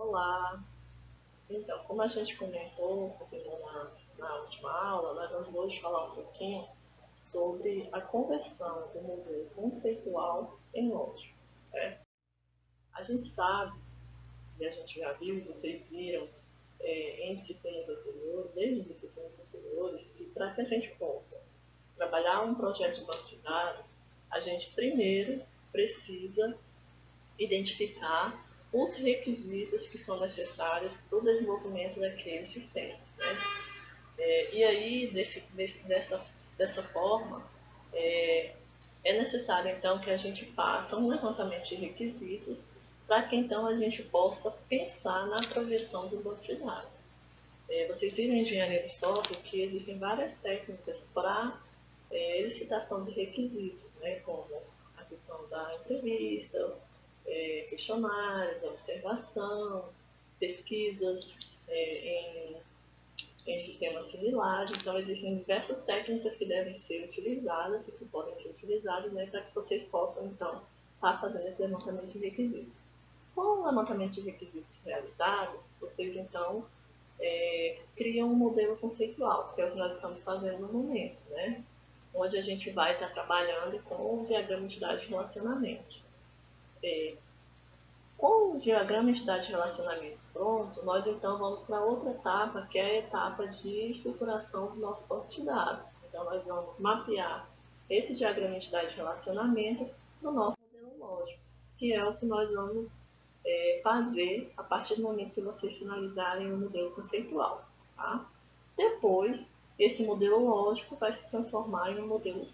Olá! Então, como a gente comentou um pouquinho na última aula, nós vamos hoje falar um pouquinho sobre a conversão do modelo conceitual em lógico, certo? A gente sabe, e a gente já viu, vocês viram em disciplinas anteriores, desde disciplinas anteriores, que para que a gente possa trabalhar um projeto de banco de dados, a gente primeiro precisa identificar os requisitos que são necessários para o desenvolvimento daquele sistema. Né? E aí, dessa forma, é necessário então que a gente faça um levantamento de requisitos para que então a gente possa pensar na projeção do banco de dados. Vocês viram em engenharia do software que existem várias técnicas para elicitação de requisitos, né, como a questão da entrevista, questionários, observação, pesquisas em sistemas similares. Então, existem diversas técnicas que devem ser utilizadas e que podem ser utilizadas, né, para que vocês possam, então, estar fazendo esse levantamento de requisitos. Com o levantamento de requisitos realizado, vocês, então, criam um modelo conceitual, que é o que nós estamos fazendo no momento, né? Onde a gente vai estar trabalhando com o diagrama de entidade de relacionamento. Com o diagrama de entidade de relacionamento pronto, nós então vamos para outra etapa, que é a etapa de estruturação do nosso banco de dados. Então, nós vamos mapear esse diagrama de entidade de relacionamento no nosso modelo lógico, que é o que nós vamos fazer a partir do momento que vocês finalizarem o modelo conceitual. Tá? Depois, esse modelo lógico vai se transformar em um modelo.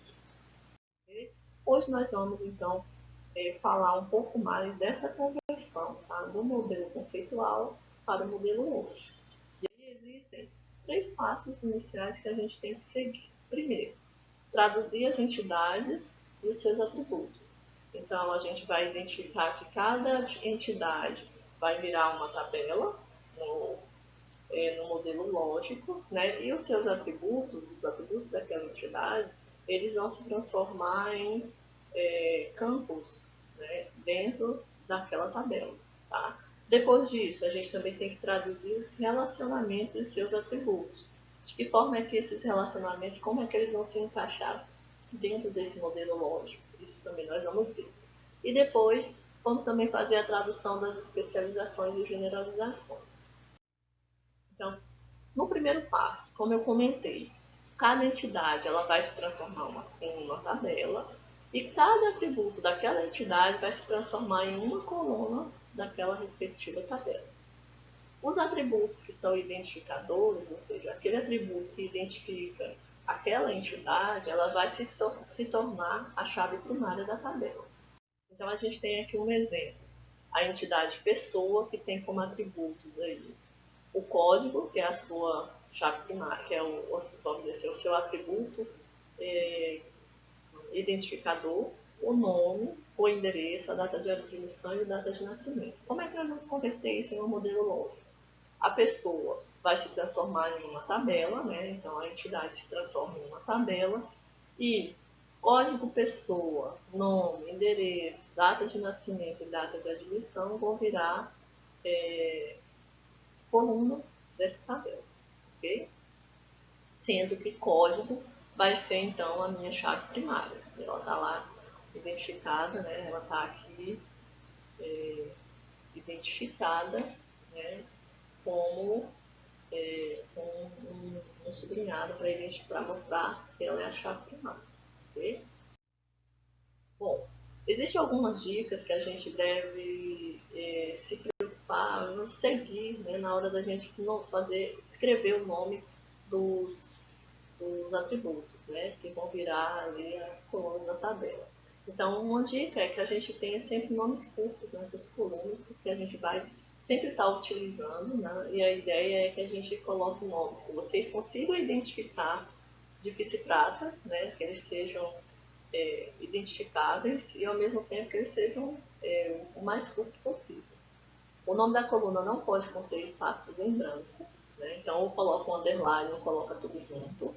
Hoje nós vamos, então, falar um pouco mais dessa conversão, tá? Do modelo conceitual para o modelo lógico. E aí existem 3 passos iniciais que a gente tem que seguir. Primeiro, traduzir as entidades e os seus atributos. Então, a gente vai identificar que cada entidade vai virar uma tabela no modelo lógico, né? E os seus atributos, os atributos daquela entidade, eles vão se transformar em campos, né, dentro daquela tabela. Tá? Depois disso, a gente também tem que traduzir os relacionamentos e seus atributos. De que forma é que esses relacionamentos, como é que eles vão se encaixar dentro desse modelo lógico? Isso também nós vamos ver. E depois, vamos também fazer a tradução das especializações e generalizações. Então, no primeiro passo, como eu comentei, cada entidade ela vai se transformar em uma tabela e cada atributo daquela entidade vai se transformar em uma coluna daquela respectiva tabela. Os atributos que são identificadores, ou seja, aquele atributo que identifica aquela entidade, ela vai se tornar a chave primária da tabela. Então, a gente tem aqui um exemplo. A entidade pessoa, que tem como atributos aí o código, que é a sua chave primária, que é vamos dizer, o seu atributo identificador, o nome, o endereço, a data de admissão e a data de nascimento. Como é que nós vamos converter isso em um modelo lógico? A pessoa vai se transformar em uma tabela, né? Então a entidade se transforma em uma tabela e código pessoa, nome, endereço, data de nascimento e data de admissão vão virar colunas dessa tabela, ok? Sendo que código vai ser então a minha chave primária. Ela está lá identificada, né? Ela está aqui identificada, né? Como um sublinhado para mostrar que ela é a chave primária. Ok? Bom, existem algumas dicas que a gente deve se preocupar, seguir, né, na hora da gente escrever o nome dos atributos, né, que vão virar ali as colunas da tabela. Então, uma dica é que a gente tenha sempre nomes curtos nessas colunas, porque a gente vai sempre estar utilizando, né, e a ideia é que a gente coloque nomes que vocês consigam identificar de que se trata, né, que eles sejam identificáveis e ao mesmo tempo que eles sejam o mais curto possível. O nome da coluna não pode conter espaços em branco, né? Então ou coloca um underline ou coloca tudo junto.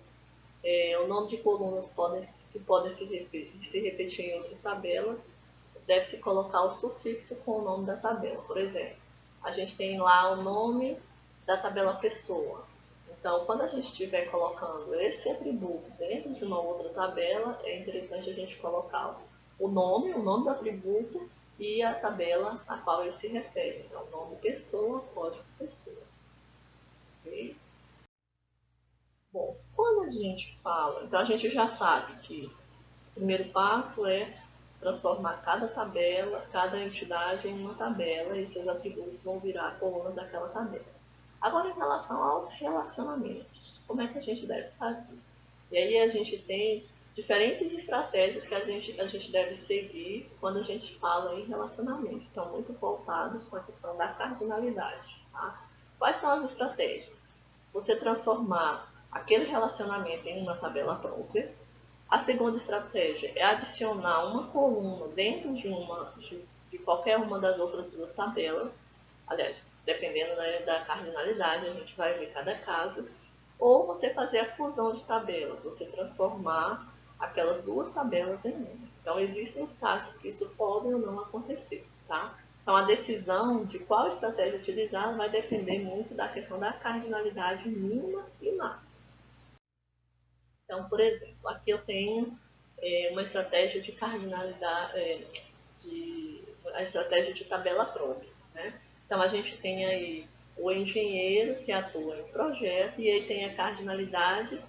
O nome de colunas que podem se repetir em outras tabelas, deve-se colocar o sufixo com o nome da tabela. Por exemplo, a gente tem lá o nome da tabela pessoa. Então, quando a gente estiver colocando esse atributo dentro de uma outra tabela, é interessante a gente colocar o nome do atributo e a tabela a qual ele se refere. Então, nome pessoa, código pessoa. Ok? Bom, quando a gente fala, então a gente já sabe que o primeiro passo é transformar cada tabela, cada entidade em uma tabela e seus atributos vão virar colunas daquela tabela. Agora, em relação aos relacionamentos, como é que a gente deve fazer? E aí a gente tem diferentes estratégias que a gente deve seguir quando a gente fala em relacionamento. Estão muito voltados com a questão da cardinalidade. Tá? Quais são as estratégias? Você transformar aquele relacionamento em uma tabela própria. A segunda estratégia é adicionar uma coluna dentro de qualquer uma das outras duas tabelas. Aliás, dependendo, né, da cardinalidade, a gente vai ver cada caso. Ou você fazer a fusão de tabelas, você transformar aquelas duas tabelas em uma. Então, existem os casos que isso pode ou não acontecer, tá? Então, a decisão de qual estratégia utilizar vai depender muito da questão da cardinalidade mínima e máxima. Então, por exemplo, aqui eu tenho uma estratégia de cardinalidade, a estratégia de tabela própria, né? Então, a gente tem aí o engenheiro que atua em projeto e aí tem a cardinalidade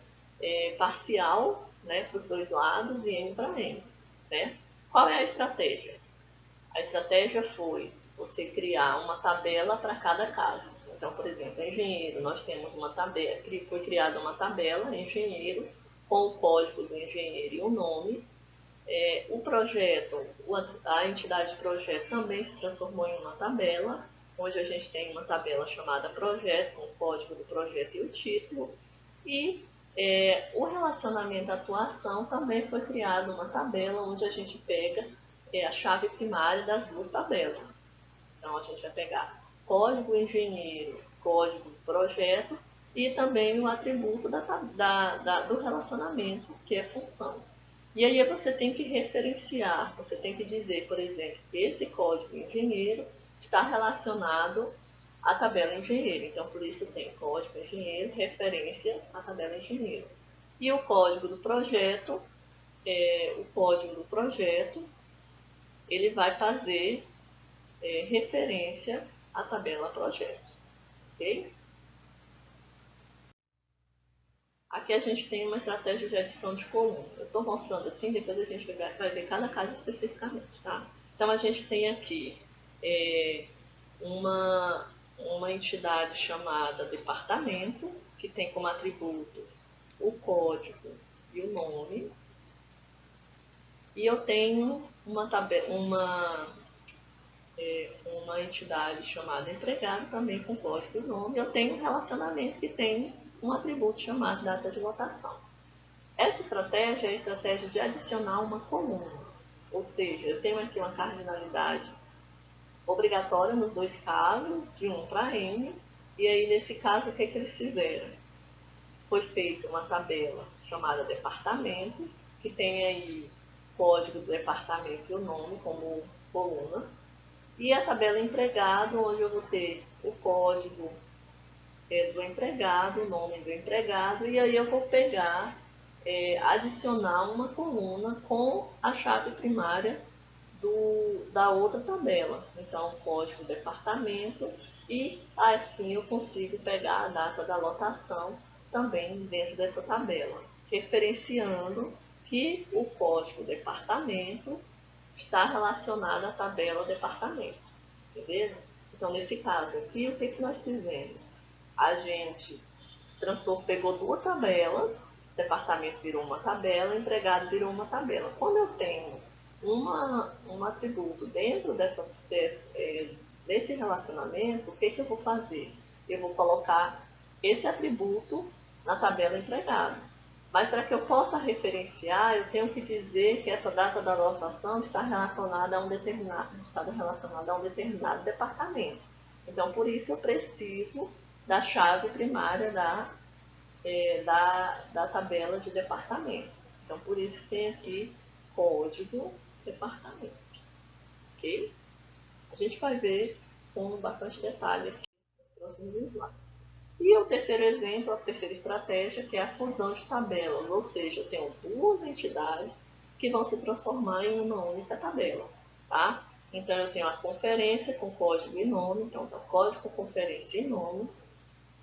parcial, né, para os dois lados e N para N, certo? Qual é a estratégia? A estratégia foi você criar uma tabela para cada caso. Então, por exemplo, engenheiro, nós temos uma tabela, foi criada uma tabela, engenheiro, com o código do engenheiro e o nome. O projeto, a entidade projeto também se transformou em uma tabela, onde a gente tem uma tabela chamada projeto, com o código do projeto e o título. E o relacionamento atuação também foi criado uma tabela onde a gente pega a chave primária das duas tabelas. Então a gente vai pegar código engenheiro, código projeto e também o atributo do relacionamento, que é função. E aí você tem que referenciar, você tem que dizer, por exemplo, que esse código engenheiro está relacionado à tabela engenheiro. Então, por isso tem código engenheiro, referência à tabela engenheiro. E o código do projeto, ele vai fazer referência à tabela projeto. Ok? Aqui a gente tem uma estratégia de adição de coluna. Eu estou mostrando assim, depois a gente vai ver cada caso especificamente, tá? Então a gente tem aqui uma, uma entidade chamada departamento, que tem como atributos o código e o nome. E eu tenho uma entidade chamada empregado, também com código e nome. Eu tenho um relacionamento que tem um atributo chamado data de lotação. Essa estratégia é a estratégia de adicionar uma coluna. Ou seja, eu tenho aqui uma cardinalidade obrigatória nos dois casos, de 1 para N. E aí, nesse caso, o que, que eles fizeram? Foi feita uma tabela chamada departamento, que tem aí código do departamento e o nome como colunas. E a tabela empregado, onde eu vou ter o código do empregado, o nome do empregado, e aí eu vou pegar, adicionar uma coluna com a chave primária da outra tabela. Então, código departamento, e assim eu consigo pegar a data da lotação também dentro dessa tabela, referenciando que o código departamento está relacionado à tabela departamento. Entendeu? Então, nesse caso aqui, o que, que nós fizemos? A gente pegou duas tabelas, departamento virou uma tabela, empregado virou uma tabela. Quando eu tenho um atributo dentro desse relacionamento, o que, que eu vou fazer? Eu vou colocar esse atributo na tabela empregado. Mas para que eu possa referenciar, eu tenho que dizer que essa data da lotação está relacionada a um determinado departamento. Então, por isso eu preciso da chave primária da tabela de departamento. Então, por isso que tem aqui código departamento. Ok? A gente vai ver com bastante detalhe aqui nos próximos slides. E o terceiro exemplo, a terceira estratégia, que é a fusão de tabelas, ou seja, eu tenho duas entidades que vão se transformar em uma única tabela, tá? Então, eu tenho a conferência com código e nome, então, tá código, conferência e nome,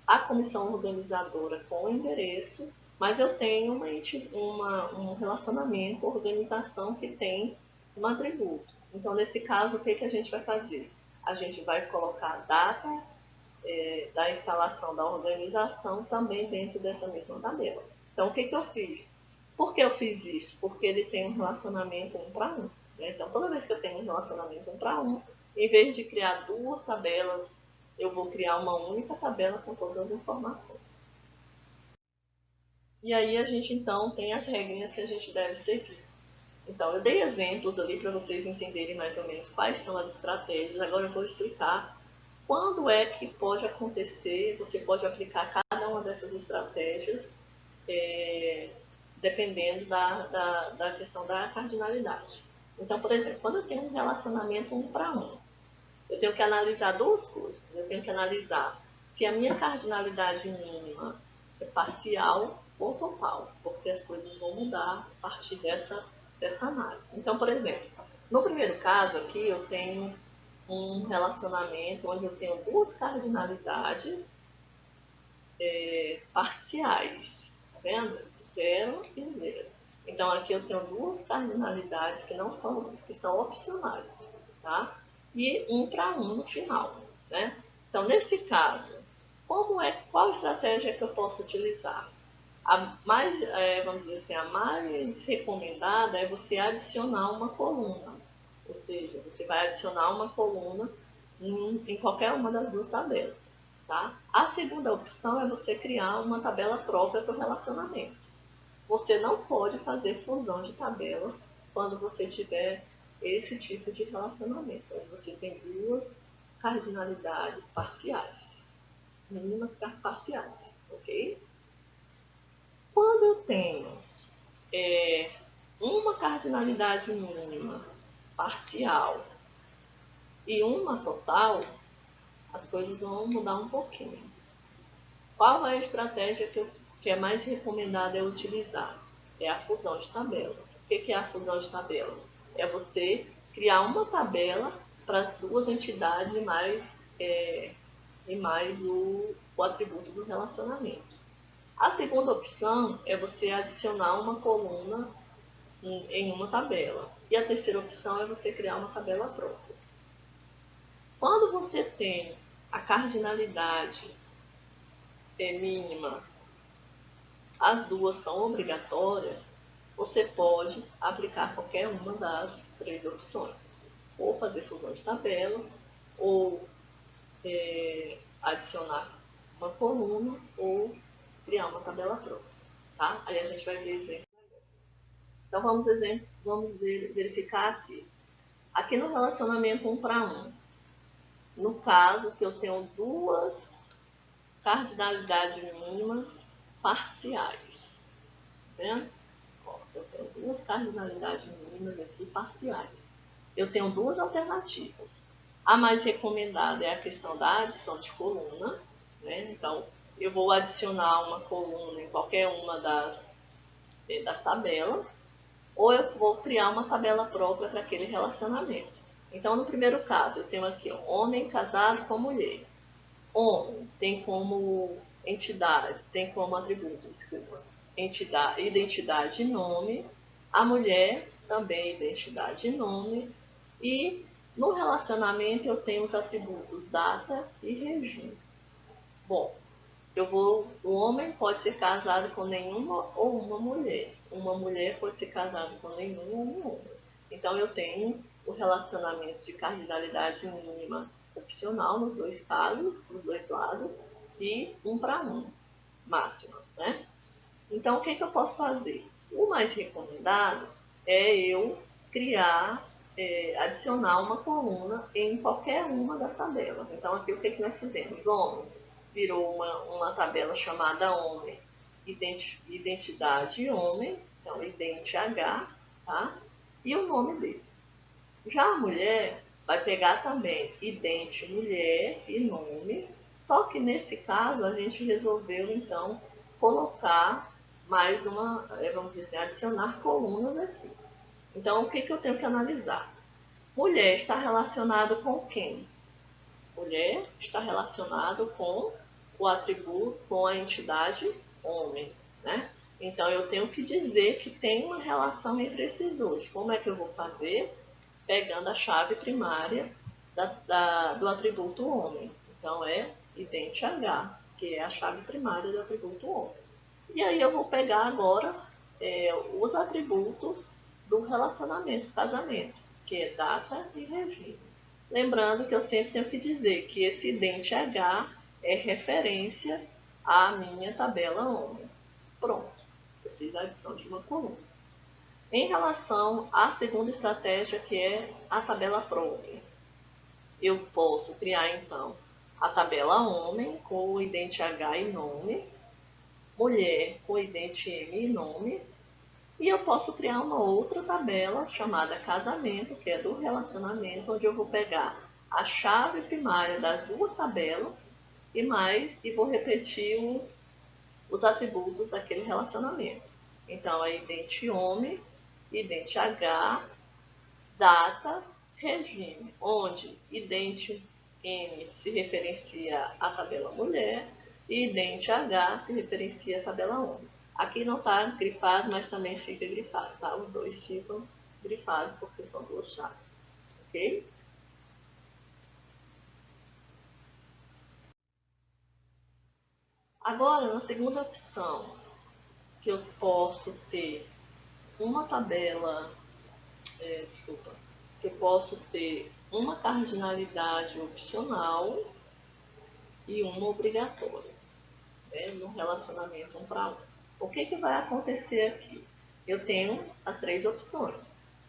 a comissão organizadora com endereço, mas eu tenho um relacionamento, organização que tem um atributo. Então, nesse caso, o que a gente vai fazer? A gente vai colocar a data da instalação da organização também dentro dessa mesma tabela. Então, o que eu fiz? Por que eu fiz isso? Porque ele tem um relacionamento 1 para 1. Né? Então, toda vez que eu tenho um relacionamento 1 para 1, em vez de criar duas tabelas, eu vou criar uma única tabela com todas as informações. E aí a gente então tem as regrinhas que a gente deve seguir. Então, eu dei exemplos ali para vocês entenderem mais ou menos quais são as estratégias. Agora eu vou explicar quando é que pode acontecer, você pode aplicar cada uma dessas estratégias, dependendo da questão da cardinalidade. Então, por exemplo, quando eu tenho um relacionamento 1 para 1, eu tenho que analisar duas coisas. Eu tenho que analisar se a minha cardinalidade mínima é parcial ou total, porque as coisas vão mudar a partir dessa análise. Então, por exemplo, no primeiro caso aqui eu tenho um relacionamento onde eu tenho duas cardinalidades parciais, tá vendo? 0 e 0. Então aqui eu tenho duas cardinalidades que são opcionais, tá? E 1 para 1 no final, né? Então nesse caso, qual estratégia que eu posso utilizar? A mais, vamos dizer assim, a mais recomendada é você adicionar uma coluna. Ou seja, você vai adicionar uma coluna em qualquer uma das duas tabelas. Tá? A segunda opção é você criar uma tabela própria para o relacionamento. Você não pode fazer fusão de tabelas quando você tiver esse tipo de relacionamento, onde você tem duas cardinalidades parciais, mínimas parciais, ok? Quando eu tenho uma cardinalidade mínima parcial e uma total, as coisas vão mudar um pouquinho. Qual é a estratégia que é mais recomendada eu utilizar? É a fusão de tabelas. O que é a fusão de tabelas? É você criar uma tabela para as duas entidades e mais o atributo do relacionamento. A segunda opção é você adicionar uma coluna em uma tabela. E a terceira opção é você criar uma tabela própria. Quando você tem a cardinalidade mínima, as duas são obrigatórias, você pode aplicar qualquer uma das três opções. Ou fazer fusão de tabela, ou adicionar uma coluna, ou criar uma tabela própria. Tá? Aí a gente vai ver exemplo. Então vamos verificar aqui. Aqui no relacionamento 1 para 1, no caso que eu tenho duas cardinalidades mínimas parciais. Tá vendo? Ó, eu tenho duas cardinalidades mínimas aqui parciais. Eu tenho duas alternativas. A mais recomendada é a questão da adição de coluna. Né? Então, eu vou adicionar uma coluna em qualquer uma das tabelas, ou eu vou criar uma tabela própria para aquele relacionamento. Então, no primeiro caso, eu tenho aqui homem casado com mulher. Homem tem como entidade, tem como atributo, desculpa, identidade e nome. A mulher também identidade e nome. E no relacionamento eu tenho os atributos data e regime. Bom, o homem pode ser casado com nenhuma ou uma mulher. Uma mulher pode ser casada com nenhum ou um homem. Então eu tenho o relacionamento de cardinalidade mínima opcional nos dois casos, nos dois lados, e 1 para 1 máxima, né? Então o que eu posso fazer? O mais recomendado é eu adicionar uma coluna em qualquer uma das tabelas. Então aqui o que nós fizemos? Homem virou uma tabela chamada homem, identidade homem, então ident H, tá? E o nome dele. Já a mulher, vai pegar também idente mulher e nome, só que nesse caso a gente resolveu então colocar mais uma, vamos dizer, adicionar colunas aqui. Então o que, que eu tenho que analisar? Mulher está relacionado com quem? Mulher está relacionado com o atributo, com a entidade homem, né? Então eu tenho que dizer que tem uma relação entre esses dois. Como é que eu vou fazer? Pegando a chave primária do atributo homem. Então é idente H, que é a chave primária do atributo homem. E aí eu vou pegar agora os atributos do relacionamento, casamento, que é data e regime. Lembrando que eu sempre tenho que dizer que esse idente H é referência à minha tabela homem. Pronto, eu fiz a adição de uma coluna. Em relação à segunda estratégia, que é a tabela própria, eu posso criar então a tabela homem com o idente H e nome, mulher com o idente M e nome, e eu posso criar uma outra tabela chamada casamento, que é do relacionamento, onde eu vou pegar a chave primária das duas tabelas e vou repetir os atributos daquele relacionamento. Então é idente homem, idente H, data, regime, onde idente M se referencia à tabela mulher e idente H se referencia à tabela homem. Aqui não está grifado, mas também fica grifado, tá? Os dois ficam grifados porque são duas chaves, ok? Agora, na segunda opção, que eu posso ter uma tabela, que eu posso ter uma cardinalidade opcional e uma obrigatória, né, no relacionamento um para um. O que, que vai acontecer aqui? Eu tenho as três opções.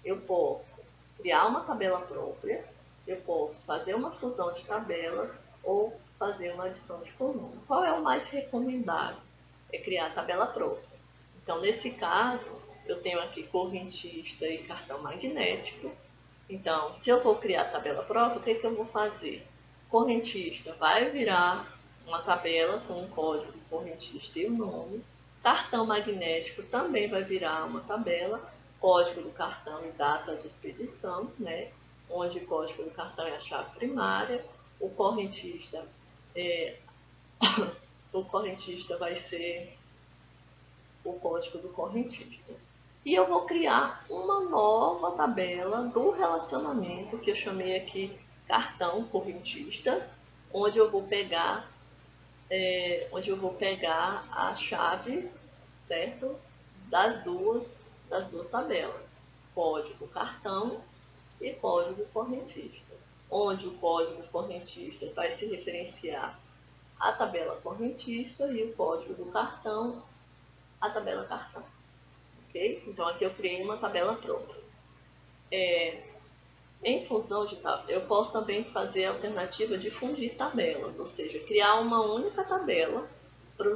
Eu posso criar uma tabela própria, eu posso fazer uma fusão de tabelas ou fazer uma adição de coluna. Qual é o mais recomendado? É criar a tabela própria. Então, nesse caso, eu tenho aqui correntista e cartão magnético. Então, se eu vou criar a tabela própria, o que, que eu vou fazer? Correntista vai virar uma tabela com o código correntista e o nome. Cartão magnético também vai virar uma tabela, código do cartão e data de expedição, né? Onde o código do cartão é a chave primária. O correntista, é, o correntista vai ser o código do correntista. E eu vou criar uma nova tabela do relacionamento, que eu chamei aqui cartão correntista, onde eu vou pegar, a chave, certo? Das duas tabelas. Código cartão e código correntista. Onde o código correntista vai se referenciar à tabela correntista e o código do cartão à tabela cartão. Ok? Então aqui eu criei uma tabela própria. Em função de tabela, eu posso também fazer a alternativa de fundir tabelas, ou seja, criar uma única tabela para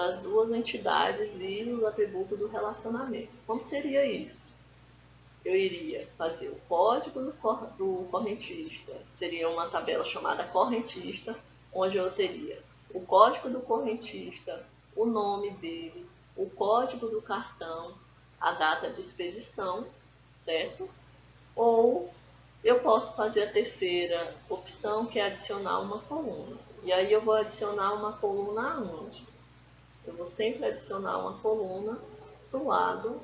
as duas entidades e os atributos do relacionamento. Como seria isso? Eu iria fazer o código do correntista, seria uma tabela chamada correntista, onde eu teria o código do correntista, o nome dele, o código do cartão, a data de expedição, certo? Ou eu posso fazer a terceira opção, que é adicionar uma coluna. E aí eu vou adicionar uma coluna aonde? Eu vou sempre adicionar uma coluna do lado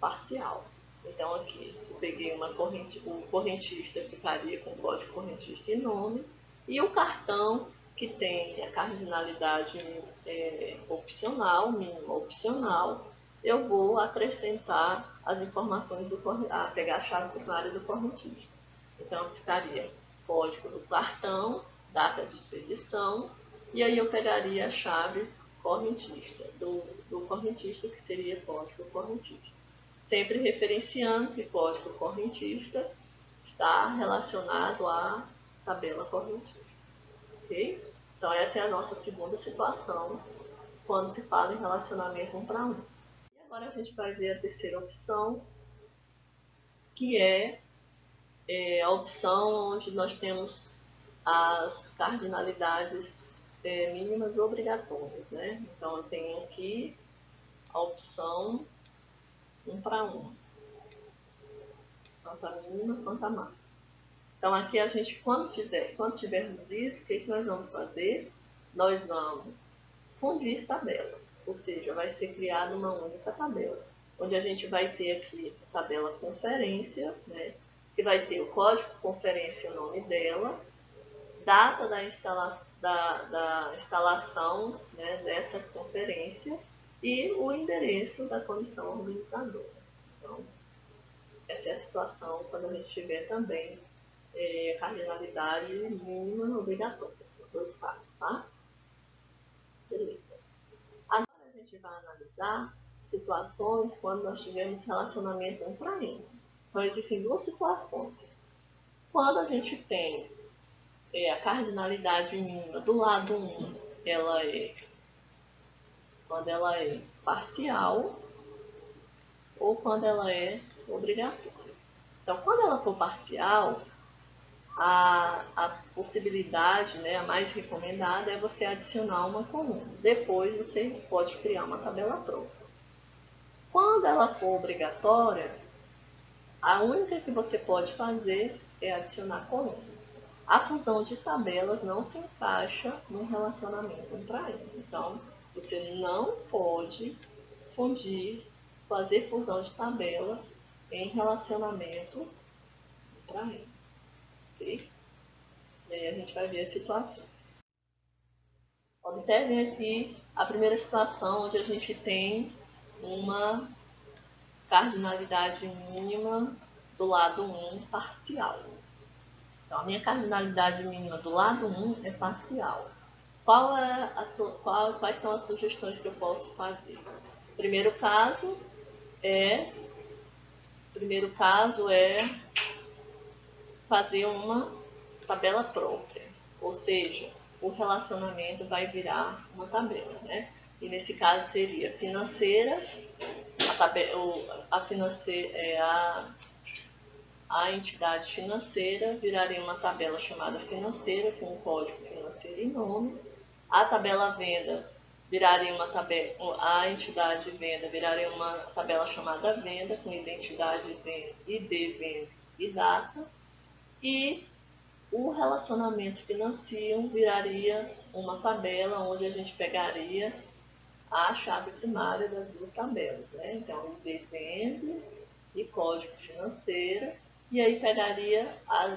parcial. Então aqui eu peguei o correntista ficaria com o código correntista e nome, e o cartão que tem a cardinalidade opcional, mínima opcional, eu vou acrescentar as informações pegar a chave primária do correntista. Então ficaria código do cartão, data de expedição, e aí eu pegaria a chave correntista, do correntista, que seria código correntista. Sempre referenciando que código correntista está relacionado à tabela correntista. Ok? Então essa é a nossa segunda situação quando se fala em relacionamento um para um. E agora a gente vai ver a terceira opção, que é a opção onde nós temos as cardinalidades mínimas obrigatórias, né? Então, eu tenho aqui a opção 1 para 1, tanto a mínima quanto a máxima. Então, aqui a gente, quando tivermos isso, o que nós vamos fazer? Nós vamos fundir tabelas, ou seja, vai ser criada uma única tabela, onde a gente vai ter aqui a tabela conferência, né, que vai ter o código conferência e o nome dela, data da instalação, né, dessa conferência e o endereço da comissão organizadora. Então, essa é a situação quando a gente tiver também cardinalidade mínima obrigatória, nos dois casos, tá? Beleza. Agora a gente vai analisar situações quando nós tivermos relacionamento 1 para N. Então, existem duas situações. Quando a gente tem a cardinalidade mínima do lado 1, quando ela é parcial ou quando ela é obrigatória. Então, quando ela for parcial, a possibilidade, né, a mais recomendada é você adicionar uma coluna. Depois você pode criar uma tabela pronta. Quando ela for obrigatória, a única que você pode fazer é adicionar coluna. A fusão de tabelas não se encaixa no relacionamento para ele. Então, você não pode fazer fusão de tabelas em relacionamento para ele. Ok? E aí a gente vai ver as situações. Observem aqui a primeira situação onde a gente tem uma cardinalidade mínima do lado 1 parcial. Então, a minha cardinalidade mínima do lado 1 é parcial. Quais são as sugestões que eu posso fazer? Primeiro caso é fazer uma tabela própria, ou seja, o relacionamento vai virar uma tabela, né? E nesse caso seria financeira, a entidade financeira viraria uma tabela chamada financeira, com o código financeiro e nome. A tabela venda viraria uma tabela, a entidade venda viraria uma tabela chamada venda, com identidade venda, ID venda e data. E o relacionamento financeiro viraria uma tabela onde a gente pegaria a chave primária das duas tabelas, né? Então, ID vende e código financeiro, e aí pegaria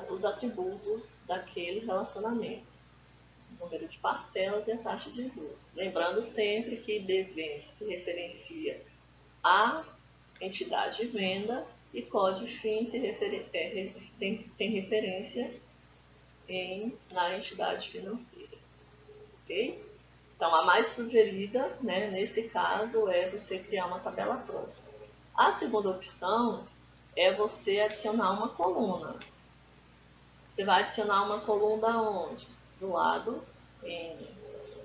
os atributos daquele relacionamento, o número de parcelas e a taxa de juros. Lembrando sempre que ID vende se referencia à entidade de venda e código FIN tem referência na entidade financeira, ok? Então, a mais sugerida, né, nesse caso, é você criar uma tabela pronta. A segunda opção é você adicionar uma coluna. Você vai adicionar uma coluna onde? Do lado N.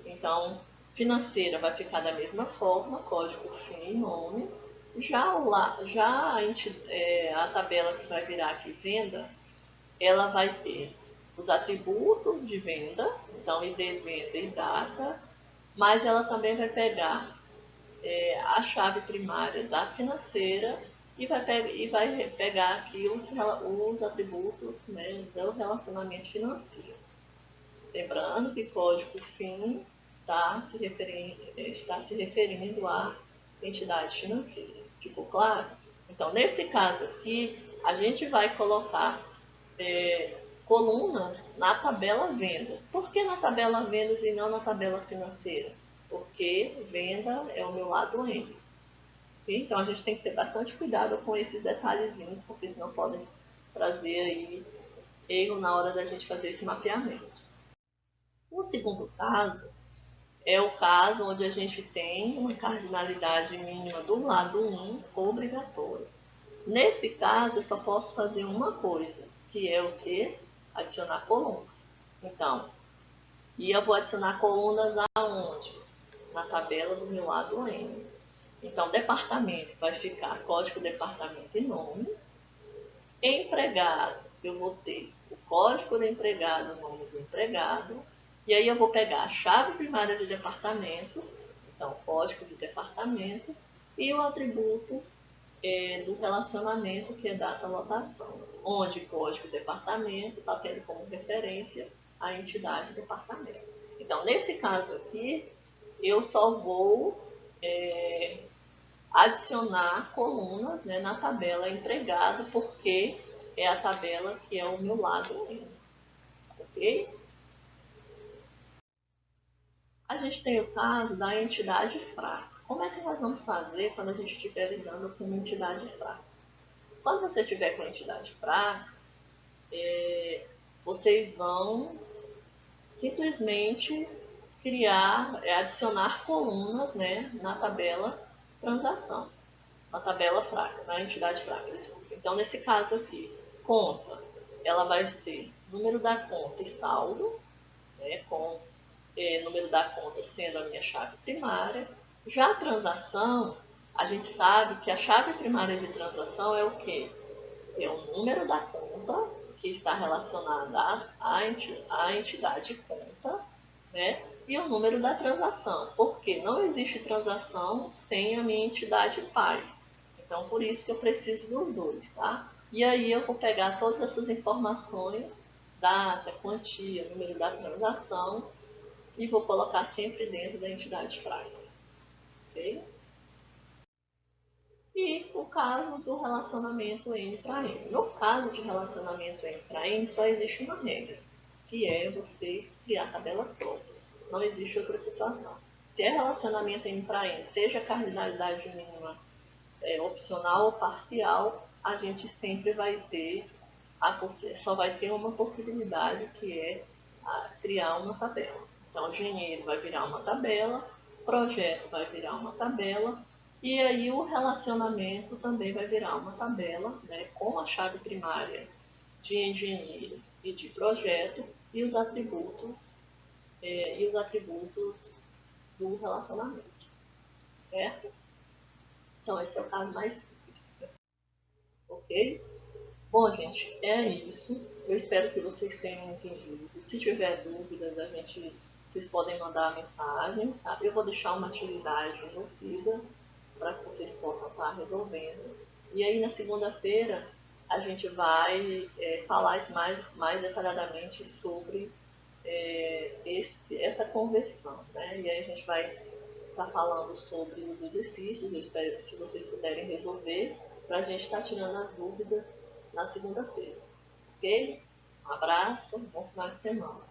Então, financeira vai ficar da mesma forma, código FIN e nome. Já a tabela que vai virar aqui venda, ela vai ter os atributos de venda, então ID, venda e data, mas ela também vai pegar a chave primária da financeira e vai pegar aqui os atributos, né, do relacionamento financeiro. Lembrando que código FIN está se referindo à entidade financeira. Ficou claro? Então, nesse caso aqui, a gente vai colocar colunas na tabela vendas. Por que na tabela vendas e não na tabela financeira? Porque venda é o meu lado N. Então a gente tem que ter bastante cuidado com esses detalhezinhos, porque senão podem trazer aí erro na hora da gente fazer esse mapeamento. O segundo caso é o caso onde a gente tem uma cardinalidade mínima do lado 1 obrigatória. Nesse caso, eu só posso fazer uma coisa, que é o que? Adicionar colunas. Então, e eu vou adicionar colunas aonde? Na tabela do meu lado N. Então, departamento vai ficar código departamento e nome. Empregado eu vou ter o código do empregado, o nome do empregado, e aí eu vou pegar a chave primária de departamento, então código de departamento, e o atributo do relacionamento, que é data lotação, onde código departamento está tendo como referência a entidade departamento. Então, nesse caso aqui, eu só vou adicionar colunas, né, na tabela empregado, porque é a tabela que é o meu lado N, ok? A gente tem o caso da entidade fraca. Como é que nós vamos fazer quando a gente estiver lidando com uma entidade fraca? Quando você tiver com a entidade fraca, vocês vão simplesmente adicionar colunas, né, na tabela transação, na tabela fraca, na entidade fraca, desculpa. Então, nesse caso aqui, conta, ela vai ter número da conta e saldo, né, com número da conta sendo a minha chave primária. Já a transação, a gente sabe que a chave primária de transação é o quê? É o número da conta, que está relacionada à entidade conta, né? E o número da transação, porque não existe transação sem a minha entidade pai. Então, por isso que eu preciso dos dois, tá? E aí eu vou pegar todas essas informações, data, quantia, número da transação, e vou colocar sempre dentro da entidade fraca, ok? E o caso do relacionamento N para N. No caso de relacionamento N para N, só existe uma regra, que é você criar tabela própria. Não existe outra situação. Se é relacionamento N para N, seja cardinalidade mínima opcional ou parcial, a gente sempre vai ter, só vai ter uma possibilidade, que é criar uma tabela. Então, engenheiro vai virar uma tabela, projeto vai virar uma tabela, e aí o relacionamento também vai virar uma tabela, né, com a chave primária de engenheiro e de projeto e os atributos do relacionamento, certo? Então, esse é o caso mais simples, ok? Bom, gente, é isso. Eu espero que vocês tenham entendido. Se tiver dúvidas, vocês podem mandar mensagem, tá? Eu vou deixar uma atividade envolvida para que vocês possam estar resolvendo. E aí, na segunda-feira, a gente vai falar mais detalhadamente sobre essa conversão, né? E aí a gente vai estar falando sobre os exercícios. Eu espero que, se vocês puderem resolver, para a gente estar tirando as dúvidas na segunda-feira, ok? Um abraço, bom final de semana.